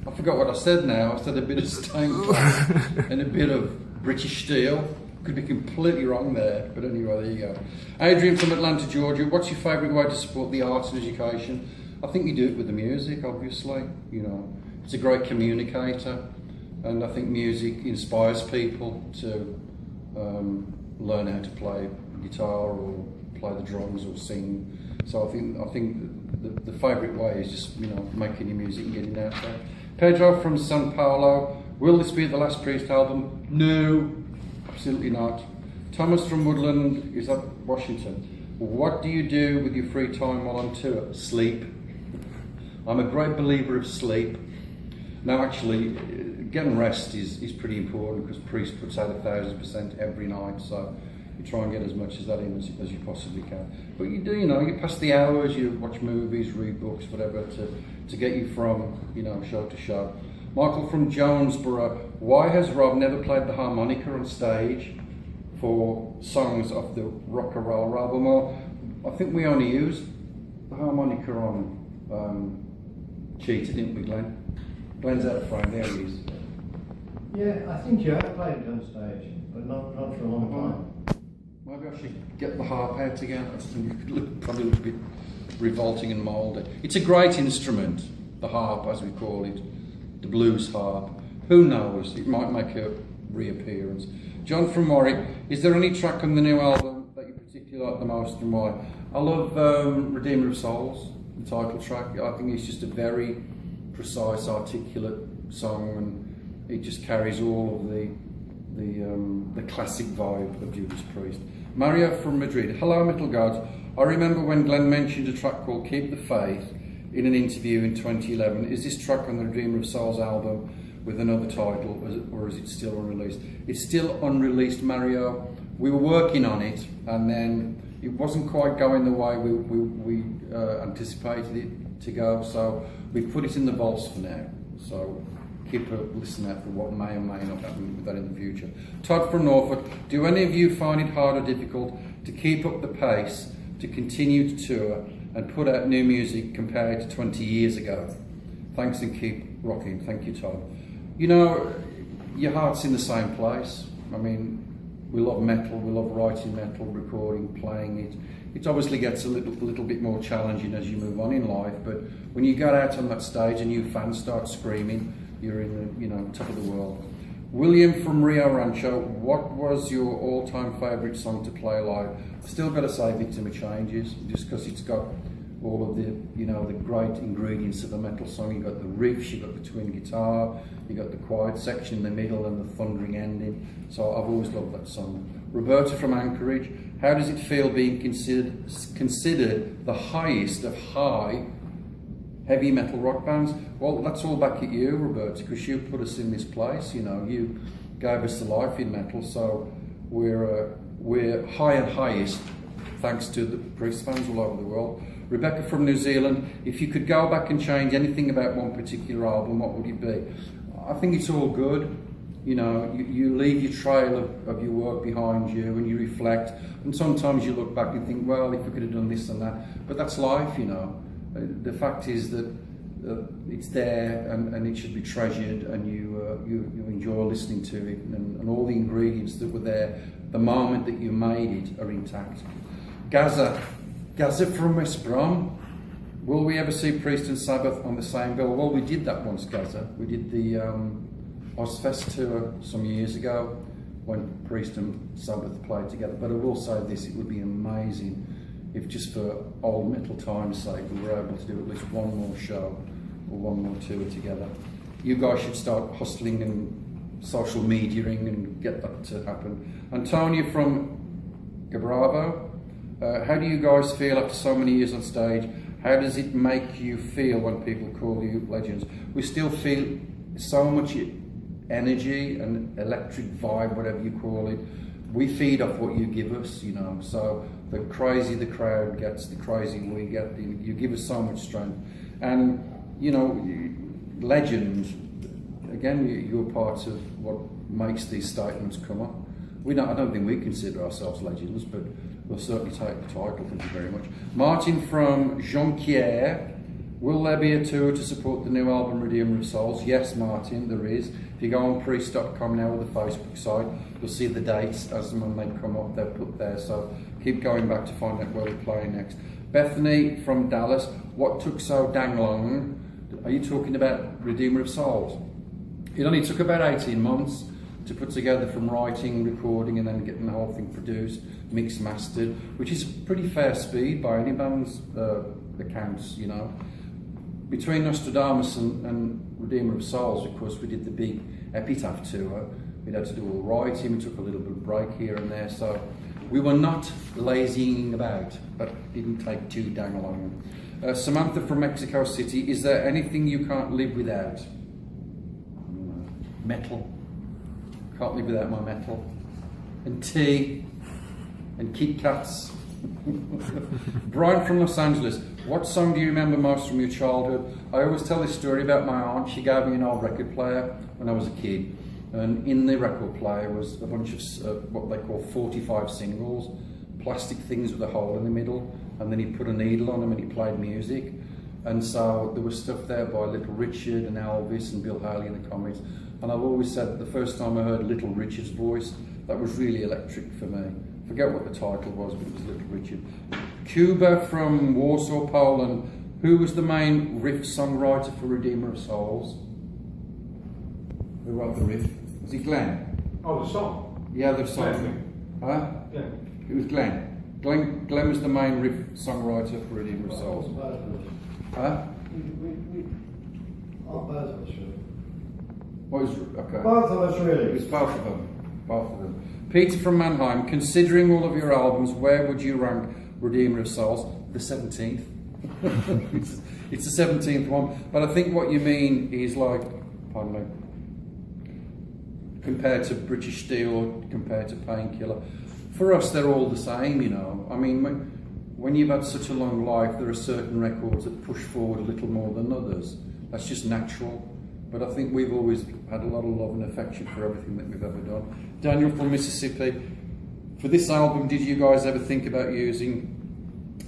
I forgot what I said now. I said a bit of stained glass and a bit of British steel. Could be completely wrong there, but anyway, there you go. Adrian from Atlanta, Georgia. What's your favourite way to support the arts and education? I think you do it with the music, obviously. You know, it's a great communicator, and I think music inspires people to learn how to play guitar or play the drums or sing. So I think the favourite way is just, you know, making your music and getting out there. Pedro from Sao Paulo. Will this be the last Priest album? No. Absolutely not. Thomas from Woodland is up Washington. What do you do with your free time while on tour? Sleep. I'm a great believer of sleep. Now actually, getting rest is pretty important because Priest puts out 1,000% every night, so you try and get as much of that in as you possibly can. But you do, you know, you pass the hours, you watch movies, read books, whatever, to get you from, you know, show to show. Michael from Jonesboro. Why has Rob never played the harmonica on stage for songs of the Rock and Roll album? Well, I think we only used the harmonica on Cheetah, didn't we, Glenn? Glenn's out of frame, there he is. Yeah, I think you have played it on stage, but not for a long time. Maybe I should get the harp out again. I think it could probably look a bit revolting and mouldy. It's a great instrument, the harp, as we call it. The blues harp. Who knows? It might make a reappearance. John from Warwick. Is there any track on the new album that you particularly like the most and why? I love Redeemer of Souls, the title track. I think it's just a very precise, articulate song, and it just carries all of the classic vibe of Judas Priest. Mario from Madrid. Hello, Metal Gods. I remember when Glenn mentioned a track called Keep the Faith in an interview in 2011. Is this track on the Redeemer of Souls album with another title, or is it still unreleased? It's still unreleased, Mario. We were working on it, and then it wasn't quite going the way we anticipated it to go, so we put it in the vaults for now. So keep a listen out for what may or may not happen with that in the future. Todd from Norfolk. Do any of you find it hard or difficult to keep up the pace, to continue to tour and put out new music compared to 20 years ago? Thanks and keep rocking. Thank you, Todd. You know, your heart's in the same place. I mean, we love metal, we love writing metal, recording, playing it. It obviously gets a little bit more challenging as you move on in life, but when you get out on that stage and new fans start screaming, you're in the top of the world. William from Rio Rancho. What was your all-time favourite song to play live? I've still got to say Victim of Changes, just because it's got all of the the great ingredients of a metal song. You've got the riffs, you've got the twin guitar, you've got the quiet section in the middle and the thundering ending. So I've always loved that song. Roberta from Anchorage. How does it feel being considered the highest of high heavy metal rock bands? Well, that's all back at you, Roberta, because you put us in this place. You know, you gave us the life in metal, so we're high and highest thanks to the Priest fans all over the world. Rebecca from New Zealand. If you could go back and change anything about one particular album, what would it be? I think it's all good. You know, you leave your trail of your work behind you and you reflect, and sometimes you look back and think, well, if we could have done this and that, but that's life, you know. The fact is that it's there and it should be treasured, and you enjoy listening to it, and all the ingredients that were there the moment that you made it are intact. Gaza from West Brom. Will we ever see Priest and Sabbath on the same bill? Well, we did that once, Gaza. We did the Ozfest tour some years ago when Priest and Sabbath played together. But I will say this, it would be amazing if, just for old metal time's sake, we were able to do at least one more show or one more tour together. You guys should start hustling and social mediaing and get that to happen. Antonia from Gabravo. How do you guys feel after so many years on stage? How does it make you feel when people call you legends? We still feel so much energy and electric vibe, whatever you call it. We feed off what you give us, you know. So the crazy the crowd gets, the crazy we get. You give us so much strength. And, you know, legends, again, you're part of what makes these statements come up. I don't think we consider ourselves legends, but we'll certainly take the title. Thank you very much. Martin from Jonquière. Will there be a tour to support the new album Redeemer of Souls? Yes, Martin, there is. If you go on priest.com now or the Facebook site, you'll see the dates as and when they come up, they're put there. So keep going back to find out where we're playing next. Bethany from Dallas, what took so dang long? Are you talking about Redeemer of Souls? It only took about 18 months to put together, from writing, recording, and then getting the whole thing produced, mixed, mastered, which is pretty fair speed by any band's accounts, you know. Between Nostradamus and Redeemer of Souls, of course, we did the big Epitaph tour. We had to do all writing, we took a little bit of break here and there, so we were not lazying about, but it didn't take too dang long. Samantha from Mexico City, is there anything you can't live without? Metal. Can't live without my metal. And tea. And Kit Kats. Brian from Los Angeles, what song do you remember most from your childhood? I always tell this story about my aunt. She gave me an old record player when I was a kid, and in the record player was a bunch of what they call 45 singles, plastic things with a hole in the middle, and then he put a needle on them and he played music. And so there was stuff there by Little Richard and Elvis and Bill Haley in the Comets. And I've always said that the first time I heard Little Richard's voice, that was really electric for me. I forget what the title was, but it was Little Richard. Cuba from Warsaw, Poland. Who was the main riff songwriter for Redeemer of Souls? Who wrote the riff? Was it Glenn? Oh, the song? Yeah, the song. Huh? Yeah. It was Glenn. Glenn was the main riff songwriter for Redeemer of Souls. Huh? Both of us, really. Okay. Both of us, really. It was both of them. Both of them. Peter from Mannheim, considering all of your albums, where would you rank Redeemer of Souls? The 17th. it's the 17th one. But I think what you mean is like, pardon me, compared to British Steel, compared to Painkiller. For us, they're all the same, you know. I mean, when you've had such a long life, there are certain records that push forward a little more than others. That's just natural. But I think we've always had a lot of love and affection for everything that we've ever done. Daniel from Mississippi, for this album, did you guys ever think about using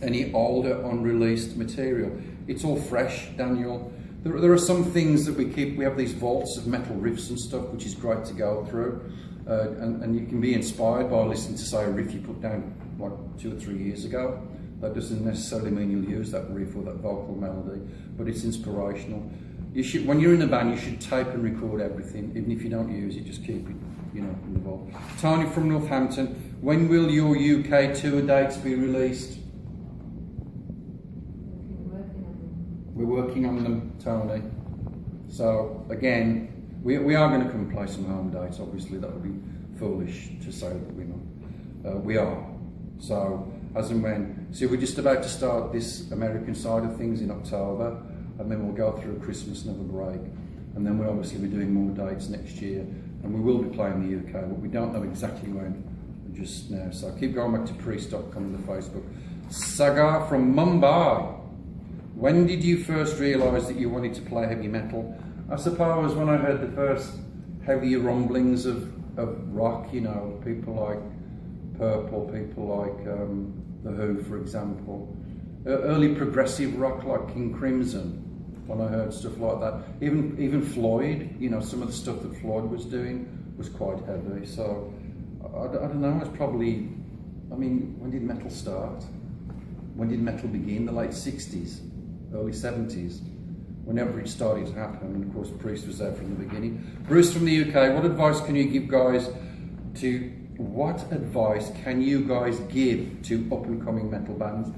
any older unreleased material? It's all fresh, Daniel. There are some things that we keep. We have these vaults of metal riffs and stuff, which is great to go through. And you can be inspired by listening to, say, a riff you put down like 2 or 3 years ago. That doesn't necessarily mean you'll use that riff or that vocal melody, but it's inspirational. You should, when you're in a band, you should tape and record everything. Even if you don't use it, just keep it, you know, in the vault. Tony from Northampton, when will your UK tour dates be released? We're working on them, Tony. So again, we are going to come play some home dates. Obviously, that would be foolish to say that we're not. We are. So as and when. So we're just about to start this American side of things in October, and then we'll go through Christmas and have a break, and then we'll obviously be doing more dates next year, and we will be playing the UK, but we don't know exactly when just now. So keep going back to priest.com and the Facebook. Sagar from Mumbai. When did you first realise that you wanted to play heavy metal? I suppose when I heard the first heavy rumblings of rock, you know, people like Purple, people like The Who, for example. Early progressive rock like King Crimson, when I heard stuff like that. Even Floyd, you know, some of the stuff that Floyd was doing was quite heavy. So, I don't know, it's probably, I mean, when did metal start? When did metal begin? The late 60s, early 70s. Whenever it started to happen, and of course Priest was there from the beginning. Bruce from the UK, what advice can you give to up and coming metal bands?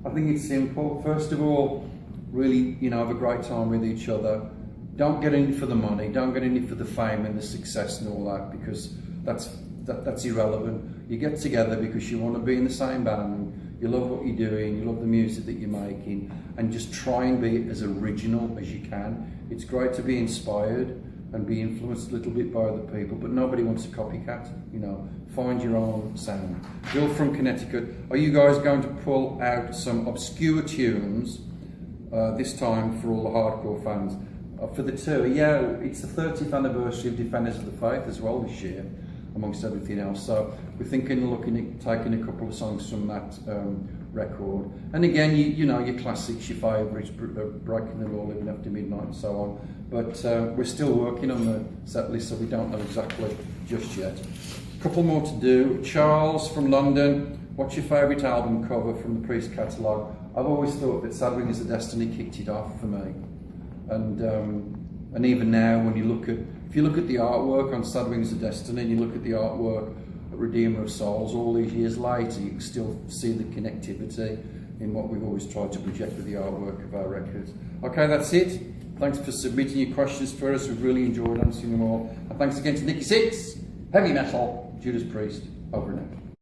I think it's simple. First of all, really, you know, have a great time with each other. Don't get in it for the money, don't get in it for the fame and the success and all that, because that's irrelevant. You get together because you want to be in the same band, you love what you're doing, you love the music that you're making, and just try and be as original as you can. It's great to be inspired and be influenced a little bit by other people, but nobody wants a copycat, you know. Find your own sound. Bill from Connecticut, are you guys going to pull out some obscure tunes this time for all the hardcore fans? For the tour, yeah, it's the 30th anniversary of Defenders of the Faith as well this year, amongst everything else. So we're thinking, looking at taking a couple of songs from that record. And again, you know, your classics, your favourites, Breaking the Law, Living After Midnight and so on. But we're still working on the set list, so we don't know exactly just yet. A couple more to do. Charles from London, what's your favourite album cover from the Priest catalogue? I've always thought that Sad Wings of Destiny kicked it off for me. And even now, when you look at, if you look at the artwork on Sad Wings of Destiny and you look at the artwork at Redeemer of Souls, all these years later, you can still see the connectivity in what we've always tried to project with the artwork of our records. Okay, that's it. Thanks for submitting your questions for us. We've really enjoyed answering them all. And thanks again to Nikki Sixx, Heavy Metal, Judas Priest, over and out.